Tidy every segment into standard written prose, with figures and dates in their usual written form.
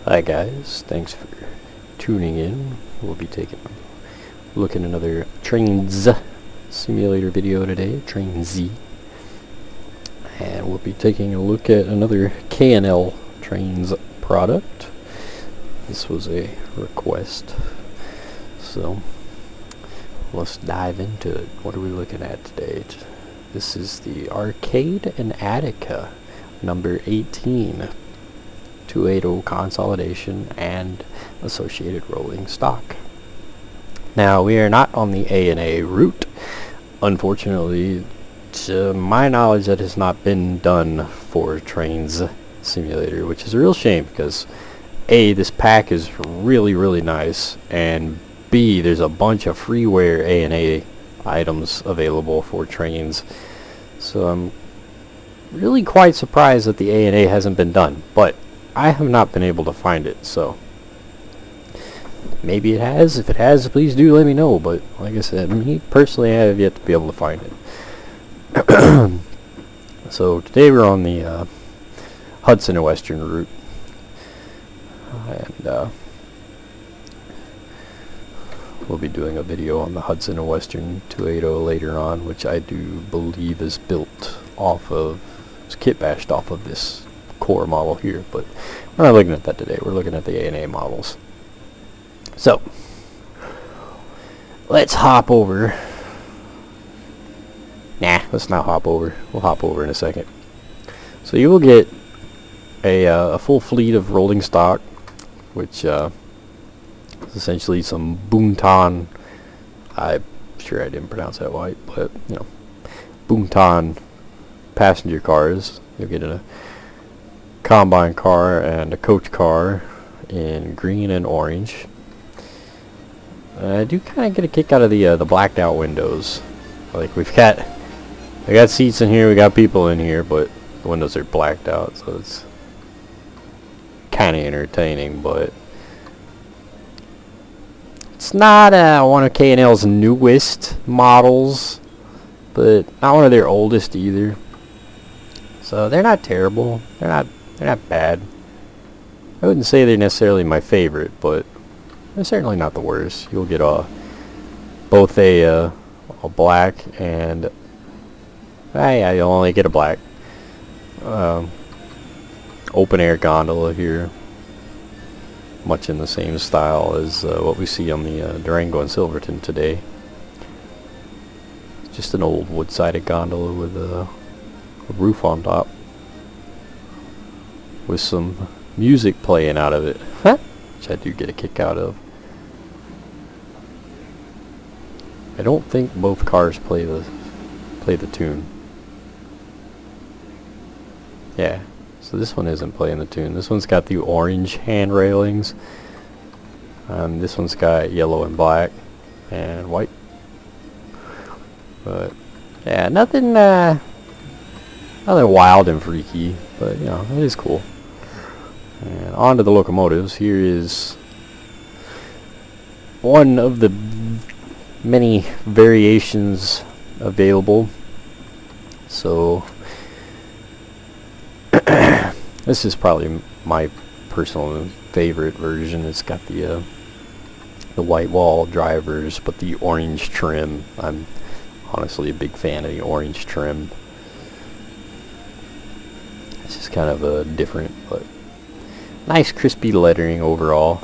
Hi guys, thanks for tuning in. We'll be taking a look at another Trainz simulator video today, Trainz. And we'll be taking a look at another K&L Trainz product. This was a request, so let's dive into it. What are we looking at today? This is the Arcade in Attica, number 18. 280 consolidation and associated rolling stock. Now we are not on the A&A route. Unfortunately, to my knowledge, that has not been done for Trainz simulator, which is a real shame because A, this pack is really nice, and B, there's a bunch of freeware A&A items available for Trainz. So I'm really quite surprised that the A&A hasn't been done, but I have not been able to find it, so maybe it has. If it has, please do let me know. But like I said, me personally, I have yet to be able to find it. So today we're on the Hudson and Western route, and we'll be doing a video on the Hudson and Western 280 later on, which I do believe is built off of, it's kit bashed off of this core model here, but we're not looking at that today. We're looking at the A&A models. So let's hop over. Let's not hop over. We'll hop over in a second. So you will get a full fleet of rolling stock, which is essentially some Boomton. I'm sure I didn't pronounce that right, but you know, Boomton passenger cars. You'll get a combine car and a coach car in green and orange. I do kind of get a kick out of the blacked out windows. Like we got seats in here, we got people in here, but the windows are blacked out, so it's kind of entertaining. But it's not one of K&L's newest models, but not one of their oldest either. So they're not terrible. They're not bad. I wouldn't say they're necessarily my favorite, but they're certainly not the worst. You'll get both a black and you'll only get a black open air gondola here, much in the same style as what we see on the Durango and Silverton today. Just an old wood-sided gondola with a roof on top, with some music playing out of it, which I do get a kick out of. I don't think both cars play the tune. Yeah, so this one isn't playing the tune. This one's got the orange hand railings. This one's got yellow and black and white. But yeah, nothing wild and freaky, but you know, it is cool. And on to the locomotives. Here is one of the many variations available. So this is probably my personal favorite version. It's got the white wall drivers, but the orange trim. I'm honestly a big fan of the orange trim. It's just kind of different, but nice crispy lettering overall.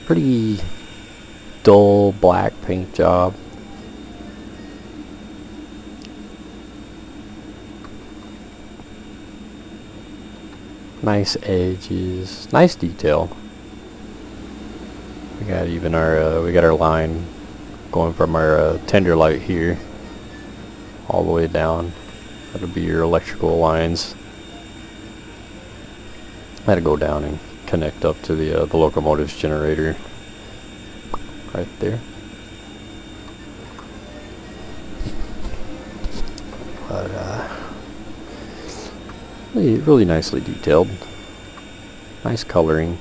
Pretty dull black paint job. Nice edges, nice detail. We got even our line going from our tender light here all the way down. That'll be your electrical lines. That'll go down and connect up to the locomotive's generator right there. But really nicely detailed. Nice coloring.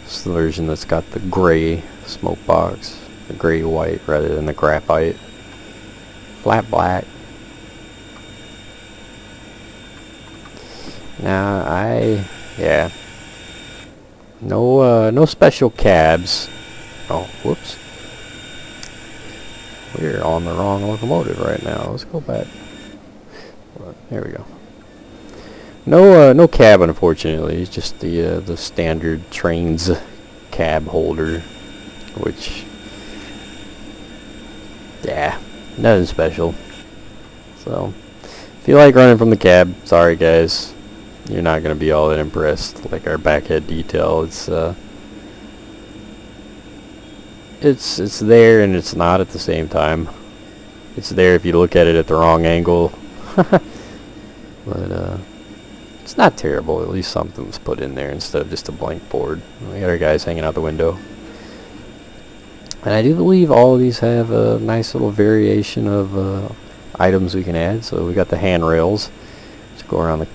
This is the version that's got the gray smoke box, the gray white rather than the graphite. Flat black. Now yeah. No special cabs. Oh, whoops. We're on the wrong locomotive right now. Let's go back. There we go. No cab, unfortunately. It's just the standard Trainz cab holder, which, yeah, nothing special. So, if you like running from the cab, sorry guys, you're not gonna be all that impressed. Like our backhead detail, it's there and it's not at the same time. It's there if you look at it at the wrong angle. But it's not terrible. At least something was put in there instead of just a blank board. We got our guys hanging out the window. And I do believe all of these have a nice little variation of items we can add. So we got the handrails. Let's go around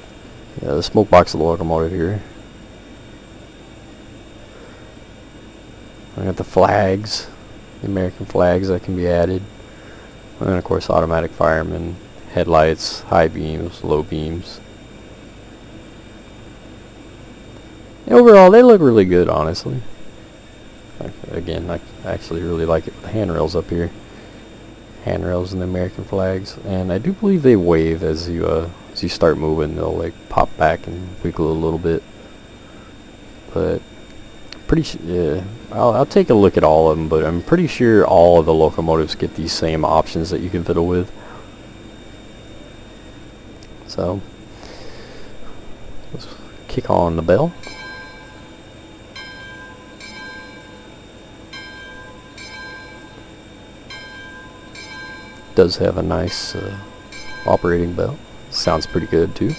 the smoke box of the locomotive here. I got the flags, the American flags that can be added. And then of course automatic firemen, headlights, high beams, low beams. And overall they look really good, honestly. Again, I actually really like it with the handrails up here. Handrails and the American flags. And I do believe they wave as you start moving. They'll like pop back and wiggle a little bit. But yeah, I'll take a look at all of them, but I'm pretty sure all of the locomotives get these same options that you can fiddle with. So let's kick on the bell. Does have a nice operating bell. Sounds pretty good too.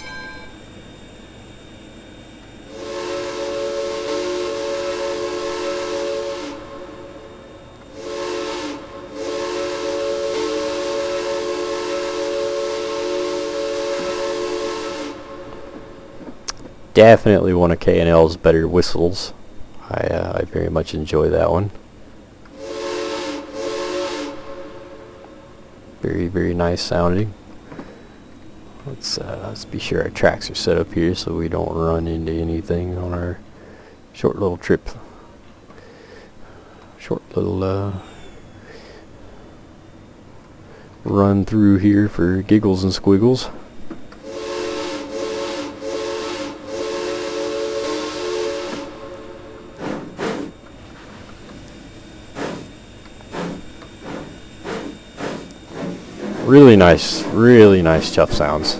Definitely one of K&L's better whistles. I very much enjoy that one. Very, very nice sounding. Let's be sure our tracks are set up here so we don't run into anything on our short little trip. Short little run through here for giggles and squiggles. Really nice chuff sounds.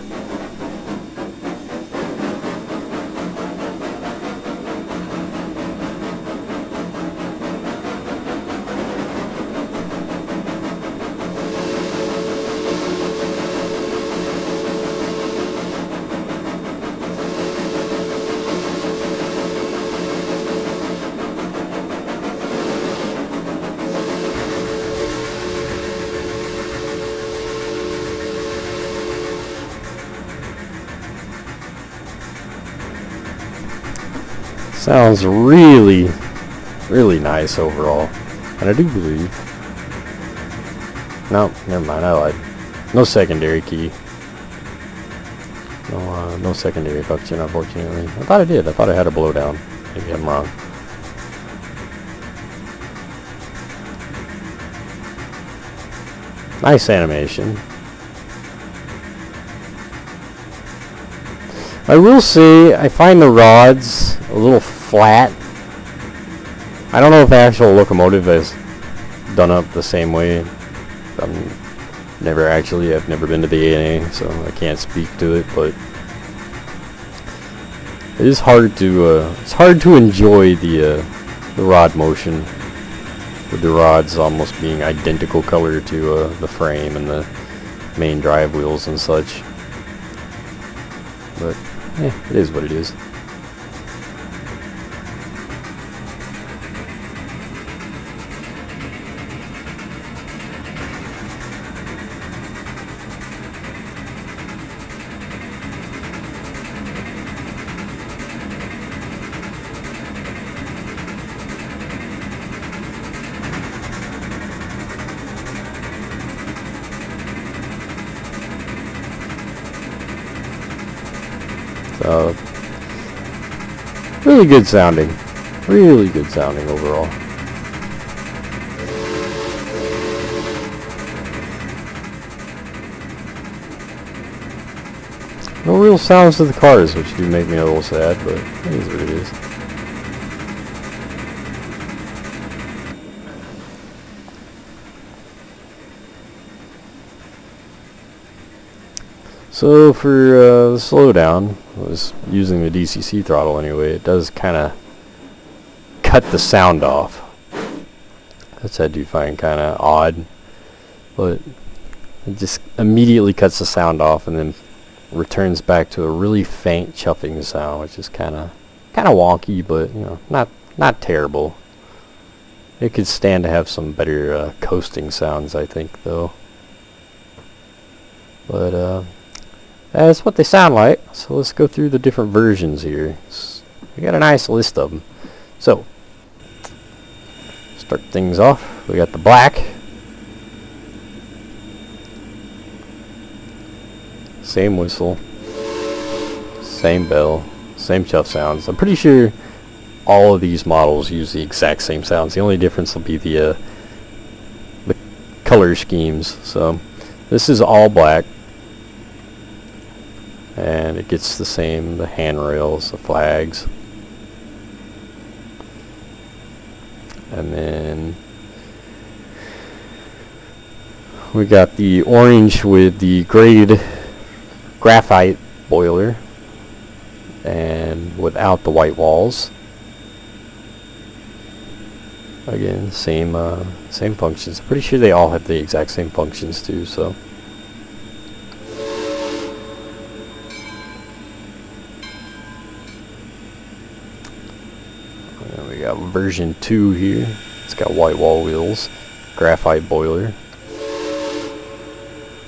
Sounds really nice overall. And I do believe... No, never mind, I lied. No secondary key. No secondary function, unfortunately. I thought I did. I thought I had a blowdown. Maybe I'm wrong. Nice animation. I will say, I find the rods a little flat. I don't know if the actual locomotive has done up the same way. I've never been to the ANA, so I can't speak to it, but it is hard to enjoy the rod motion, with the rods almost being identical color to the frame and the main drive wheels and such. But it is what it is. Really good sounding. Really good sounding overall. No real sounds to the cars, which do make me a little sad, but it is what it is. So for the slowdown, I was using the DCC throttle anyway. It does kind of cut the sound off. That's I do find kind of odd, but it just immediately cuts the sound off and then returns back to a really faint chuffing sound, which is kind of wonky, but you know, not terrible. It could stand to have some better coasting sounds, I think, though. But that's what they sound like. So let's go through the different versions here. We got a nice list of them. So start things off. We got the black. Same whistle, same bell, same chuff sounds. I'm pretty sure all of these models use the exact same sounds. The only difference will be the color schemes. So this is all black, and it gets the same, the handrails, the flags, and then we got the orange with the grade graphite boiler and without the white walls. Again, same functions. I'm pretty sure they all have the exact same functions too, so and we got version 2 here. It's got white wall wheels, graphite boiler,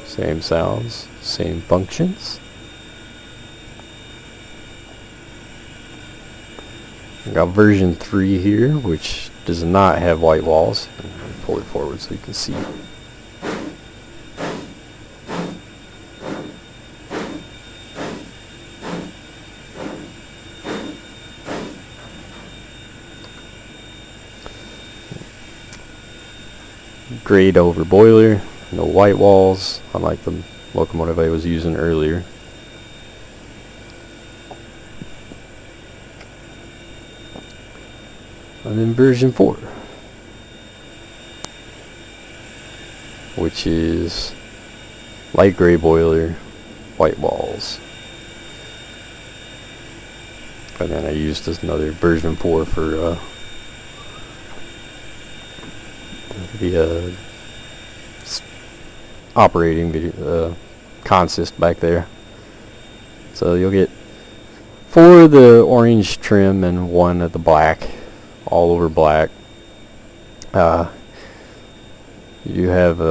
same sounds, same functions. We got version 3 here, which does not have white walls. I'm going to pull it forward so you can see. Grade over boiler, no white walls, unlike the locomotive I was using earlier. And then version 4, which is light gray boiler, white walls. And then I used this another version 4 for the operating video consist back there. So you'll get 4 of the orange trim and 1 of the black, all over black. You have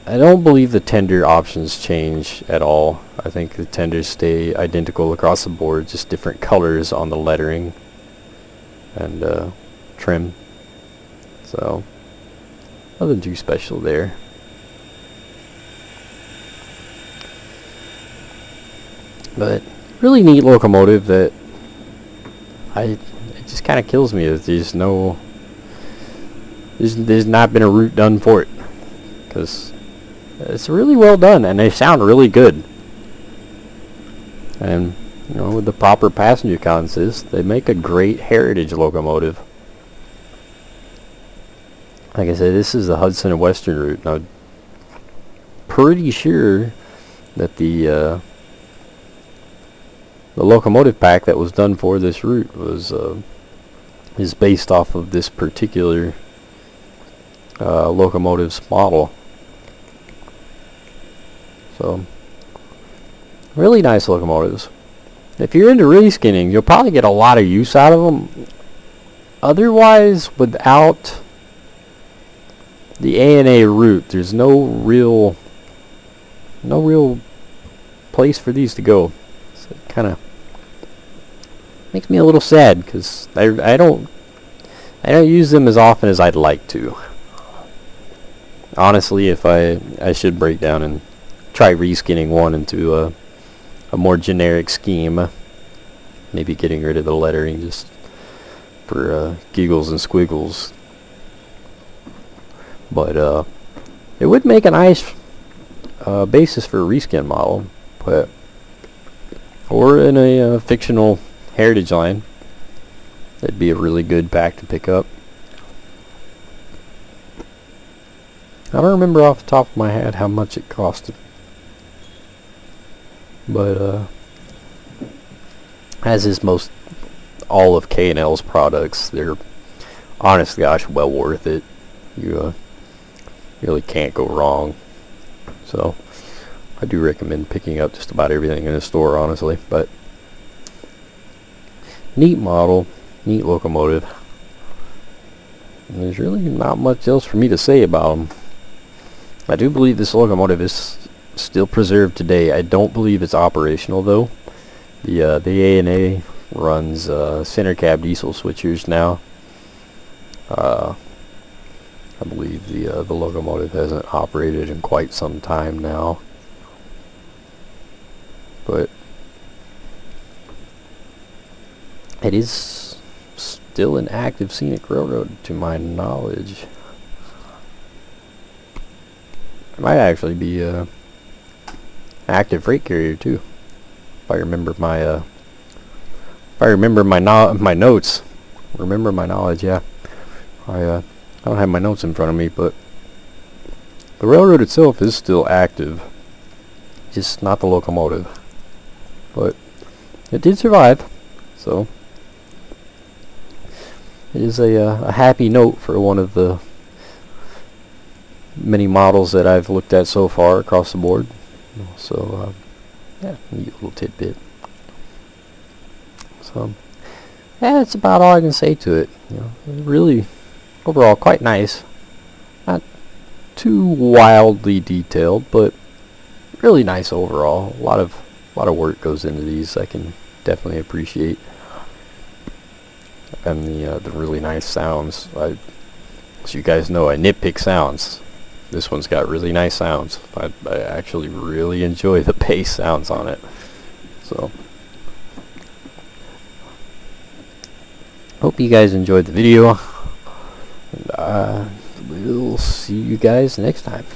I don't believe the tender options change at all. I think the tenders stay identical across the board, just different colors on the lettering and trim. So nothing too special there. But really neat locomotive that it just kind of kills me. There's not been a route done for it, because it's really well done and they sound really good. And you know, with the proper passenger consist, they make a great heritage locomotive. Like I said, this is the Hudson and Western route. Now, pretty sure that the locomotive pack that was done for this route was is based off of this particular locomotive's model. So, really nice locomotives. If you're into reskinning, you'll probably get a lot of use out of them. Otherwise, without the A&A route, there's no real place for these to go. So it kind of makes me a little sad, because I don't use them as often as I'd like to. Honestly, if I should break down and try reskinning one into a a more generic scheme. Maybe getting rid of the lettering just for giggles and squiggles. But it would make a nice basis for a reskin model, but or in a fictional heritage line. That'd be a really good pack to pick up. I don't remember off the top of my head how much it costed, but as is most all of K&L's products, they're honest gosh well worth it. You really can't go wrong. So I do recommend picking up just about everything in the store, honestly. But neat model, neat locomotive. And there's really not much else for me to say about them. I do believe this locomotive is still preserved today. I don't believe it's operational though. The ANA runs center cab diesel switchers now. I believe the locomotive hasn't operated in quite some time now, but it is still an active scenic railroad to my knowledge. It might actually be a active freight carrier too, if I remember my my notes. Remember my knowledge, yeah. I don't have my notes in front of me, but the railroad itself is still active, just not the locomotive. But it did survive, so it is a happy note for one of the many models that I've looked at so far across the board. So yeah, neat little tidbit. So yeah, that's about all I can say to it. You know, really, overall, quite nice. Not too wildly detailed, but really nice overall. A lot of work goes into these. I can definitely appreciate, and the really nice sounds. As you guys know, I nitpick sounds. This one's got really nice sounds. I actually really enjoy the bass sounds on it. So hope you guys enjoyed the video. And we'll see you guys next time.